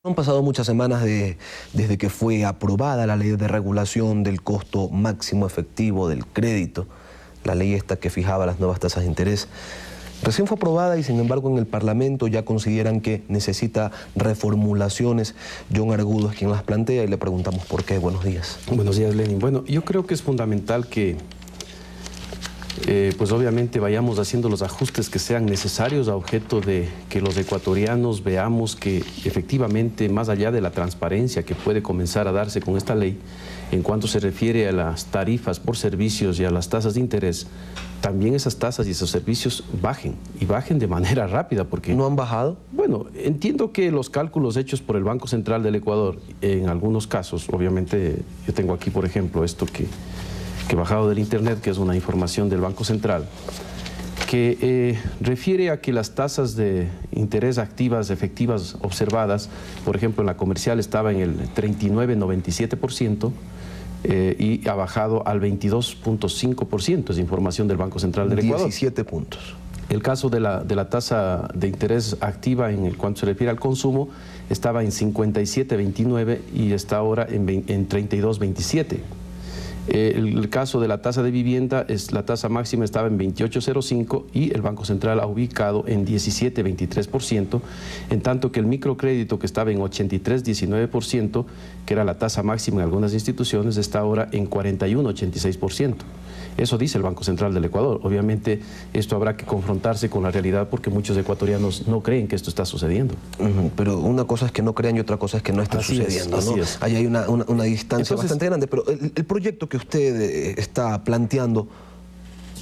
Han pasado muchas semanas desde que fue aprobada la ley de regulación del costo máximo efectivo del crédito, la ley esta que fijaba las nuevas tasas de interés. Recién fue aprobada y sin embargo en el Parlamento ya consideran que necesita reformulaciones. John Argudo es quien las plantea y le preguntamos por qué. Buenos días. Buenos días, Lenin. Bueno, yo creo que es fundamental que pues obviamente vayamos haciendo los ajustes que sean necesarios a objeto de que los ecuatorianos veamos que efectivamente, más allá de la transparencia que puede comenzar a darse con esta ley, en cuanto se refiere a las tarifas por servicios y a las tasas de interés, también esas tasas y esos servicios bajen, y bajen de manera rápida. Porque ¿no han bajado? Bueno, entiendo que los cálculos hechos por el Banco Central del Ecuador, en algunos casos, obviamente, yo tengo aquí, por ejemplo, esto que he bajado del internet, que es una información del Banco Central, que refiere a que las tasas de interés activas efectivas observadas, por ejemplo, en la comercial estaba en el 39,97%, y ha bajado al 22,5%, es información del Banco Central del Ecuador. 17 puntos. El caso de la tasa de interés activa en cuanto se refiere al consumo estaba en 57,29 y está ahora en 32,27. El caso de la tasa de vivienda, la tasa máxima estaba en 28,05 y el Banco Central ha ubicado en 17,23%, en tanto que el microcrédito, que estaba en 83,19%, que era la tasa máxima en algunas instituciones, está ahora en 41,86%. Eso dice el Banco Central del Ecuador. Obviamente esto habrá que confrontarse con la realidad porque muchos ecuatorianos no creen que esto está sucediendo. Pero una cosa es que no crean y otra cosa es que no está sucediendo, ¿no? Ahí hay una distancia bastante grande, pero el proyecto que usted está planteando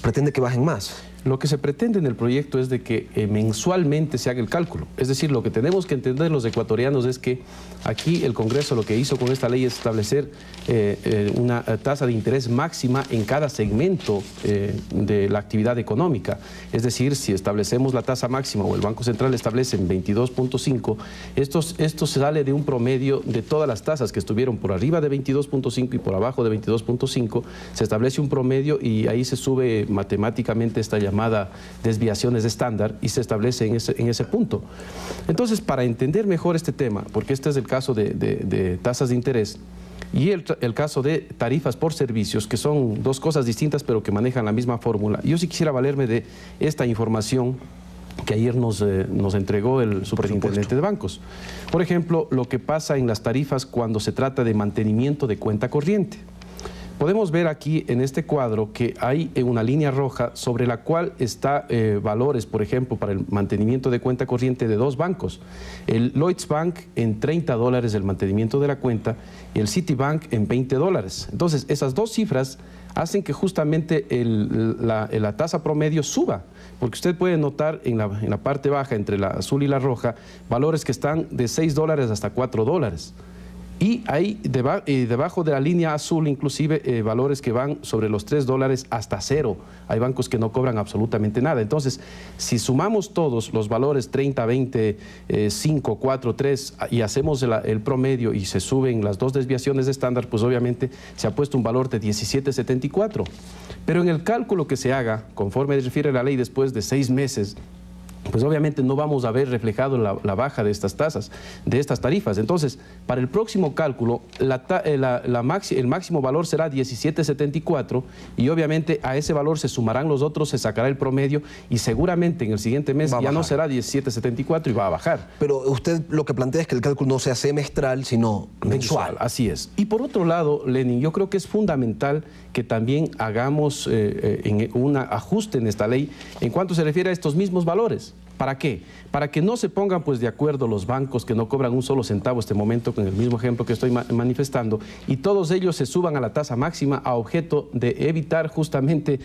pretende que bajen más. Lo que se pretende en el proyecto es de que mensualmente se haga el cálculo. Es decir, lo que tenemos que entender los ecuatorianos es que aquí el Congreso lo que hizo con esta ley es establecer una tasa de interés máxima en cada segmento de la actividad económica. Es decir, si establecemos la tasa máxima o el Banco Central establece en 22,5, esto sale de un promedio de todas las tasas que estuvieron por arriba de 22,5 y por abajo de 22,5, se establece un promedio y ahí se sube matemáticamente esta llamada desviaciones de estándar y se establece en ese punto. Entonces, para entender mejor este tema, porque este es el caso de tasas de interés y el caso de tarifas por servicios, que son dos cosas distintas pero que manejan la misma fórmula, yo sí quisiera valerme de esta información que ayer nos entregó el superintendente de bancos. Por ejemplo, lo que pasa en las tarifas cuando se trata de mantenimiento de cuenta corriente. Podemos ver aquí en este cuadro que hay una línea roja sobre la cual está valores, por ejemplo, para el mantenimiento de cuenta corriente de dos bancos. El Lloyds Bank en $30 el mantenimiento de la cuenta y el Citibank en $20. Entonces, esas dos cifras hacen que justamente la tasa promedio suba, porque usted puede notar en la parte baja, entre la azul y la roja, valores que están de $6 hasta $4. Y hay debajo de la línea azul inclusive valores que van sobre los $3 hasta 0. Hay bancos que no cobran absolutamente nada. Entonces, si sumamos todos los valores 30, 20, 5, 4, 3 y hacemos el promedio y se suben las dos desviaciones de estándar, pues obviamente se ha puesto un valor de 17,74. Pero en el cálculo que se haga, conforme refiere la ley después de 6 meses, pues obviamente no vamos a ver reflejado la baja de estas tasas, de estas tarifas. Entonces, para el próximo cálculo, el máximo valor será 17,74 y obviamente a ese valor se sumarán los otros, se sacará el promedio y seguramente en el siguiente mes ya no será 17,74 y va a bajar. Pero usted lo que plantea es que el cálculo no sea semestral, sino mensual. Así es. Y por otro lado, Lenin, yo creo que es fundamental que también hagamos un ajuste en esta ley en cuanto se refiere a estos mismos valores. ¿Para qué? Para que no se pongan pues de acuerdo los bancos que no cobran un solo centavo este momento, con el mismo ejemplo que estoy manifestando, y todos ellos se suban a la tasa máxima a objeto de evitar justamente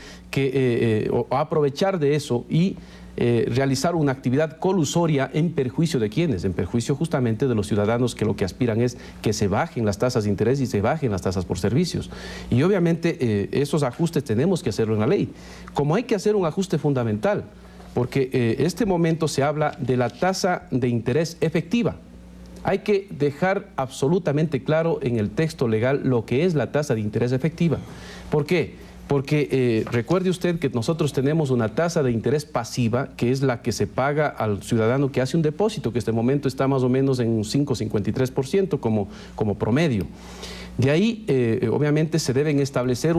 o aprovechar de eso y realizar una actividad colusoria en perjuicio de ¿quiénes? En perjuicio justamente de los ciudadanos que lo que aspiran es que se bajen las tasas de interés y se bajen las tasas por servicios. Y obviamente esos ajustes tenemos que hacerlo en la ley. Como hay que hacer un ajuste fundamental, porque este momento se habla de la tasa de interés efectiva. Hay que dejar absolutamente claro en el texto legal lo que es la tasa de interés efectiva. ¿Por qué? Porque recuerde usted que nosotros tenemos una tasa de interés pasiva, que es la que se paga al ciudadano que hace un depósito, que en este momento está más o menos en un 5,53% como promedio. De ahí, obviamente, se deben establecer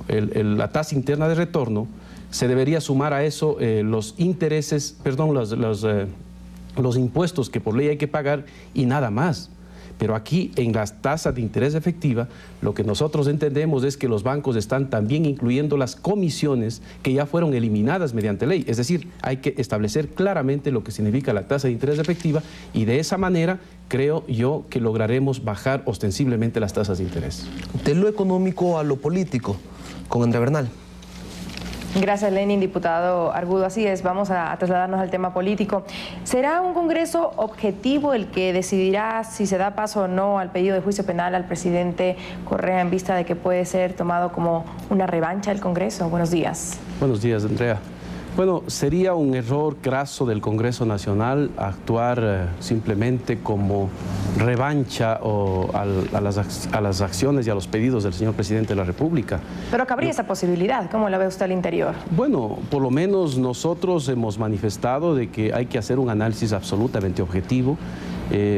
la tasa interna de retorno. Se debería sumar a eso los intereses, perdón, los impuestos que por ley hay que pagar y nada más. Pero aquí, en las tasas de interés efectiva, lo que nosotros entendemos es que los bancos están también incluyendo las comisiones que ya fueron eliminadas mediante ley. Es decir, hay que establecer claramente lo que significa la tasa de interés efectiva y de esa manera creo yo que lograremos bajar ostensiblemente las tasas de interés. De lo económico a lo político, con Andrea Bernal. Gracias, Lenin. Diputado Argudo, así es, vamos a trasladarnos al tema político. ¿Será un Congreso objetivo el que decidirá si se da paso o no al pedido de juicio penal al presidente Correa en vista de que puede ser tomado como una revancha del Congreso? Buenos días. Buenos días, Andrea. Bueno, sería un error craso del Congreso Nacional actuar simplemente como revancha a las acciones y a los pedidos del señor presidente de la República. Pero cabría esa posibilidad, ¿cómo la ve usted al interior? Bueno, por lo menos nosotros hemos manifestado de que hay que hacer un análisis absolutamente objetivo.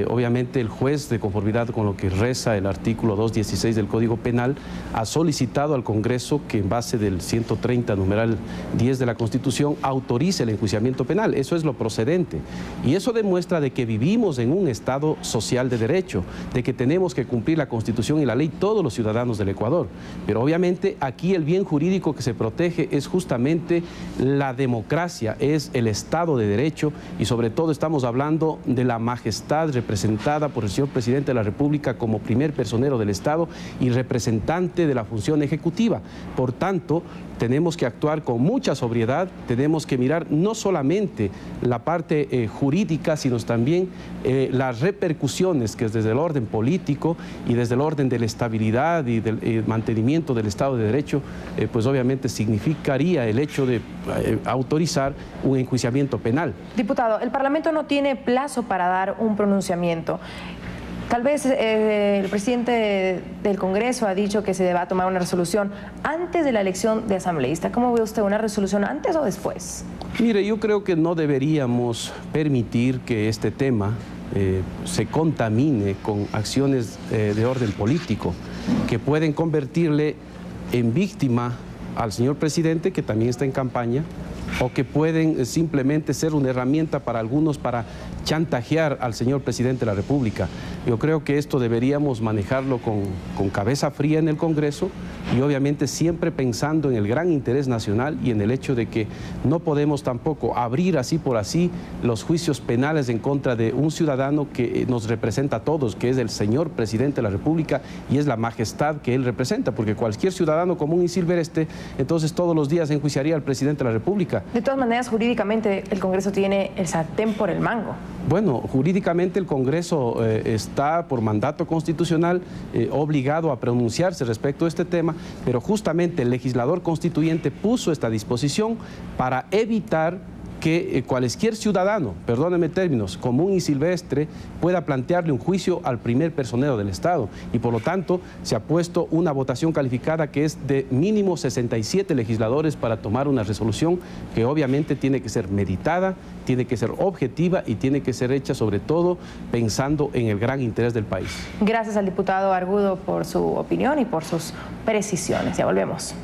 Obviamente el juez, de conformidad con lo que reza el artículo 216 del Código Penal, ha solicitado al Congreso que en base del 130 numeral 10 de la Constitución autorice el enjuiciamiento penal. Eso es lo procedente. Y eso demuestra de que vivimos en un Estado social de derecho, de que tenemos que cumplir la Constitución y la ley todos los ciudadanos del Ecuador. Pero obviamente aquí el bien jurídico que se protege es justamente la democracia, es el Estado de Derecho y sobre todo estamos hablando de la majestad representada por el señor presidente de la República como primer personero del Estado y representante de la función ejecutiva. Por tanto, tenemos que actuar con mucha sobriedad, tenemos que mirar no solamente la parte jurídica, sino también las repercusiones que desde el orden político y desde el orden de la estabilidad y del mantenimiento del Estado de Derecho, pues obviamente significaría el hecho de autorizar un enjuiciamiento penal. Diputado, el Parlamento no tiene plazo para dar un pronunciamiento. Tal vez el presidente del Congreso ha dicho que se va a tomar una resolución antes de la elección de asambleísta. ¿Cómo ve usted una resolución antes o después? Mire, yo creo que no deberíamos permitir que este tema se contamine con acciones de orden político que pueden convertirle en víctima al señor presidente, que también está en campaña, o que pueden simplemente ser una herramienta para algunos para chantajear al señor presidente de la República. Yo creo que esto deberíamos manejarlo con cabeza fría en el Congreso y obviamente siempre pensando en el gran interés nacional y en el hecho de que no podemos tampoco abrir así por así los juicios penales en contra de un ciudadano que nos representa a todos, que es el señor presidente de la República y es la majestad que él representa, porque cualquier ciudadano común y silvestre entonces todos los días enjuiciaría al presidente de la República. De todas maneras, jurídicamente el Congreso tiene el sartén por el mango. Bueno, jurídicamente el Congreso está por mandato constitucional obligado a pronunciarse respecto a este tema, pero justamente el legislador constituyente puso esta disposición para evitar que cualquier ciudadano, perdónenme términos, común y silvestre, pueda plantearle un juicio al primer personero del Estado. Y por lo tanto, se ha puesto una votación calificada que es de mínimo 67 legisladores para tomar una resolución que obviamente tiene que ser meditada, tiene que ser objetiva y tiene que ser hecha sobre todo pensando en el gran interés del país. Gracias al diputado Argudo por su opinión y por sus precisiones. Ya volvemos.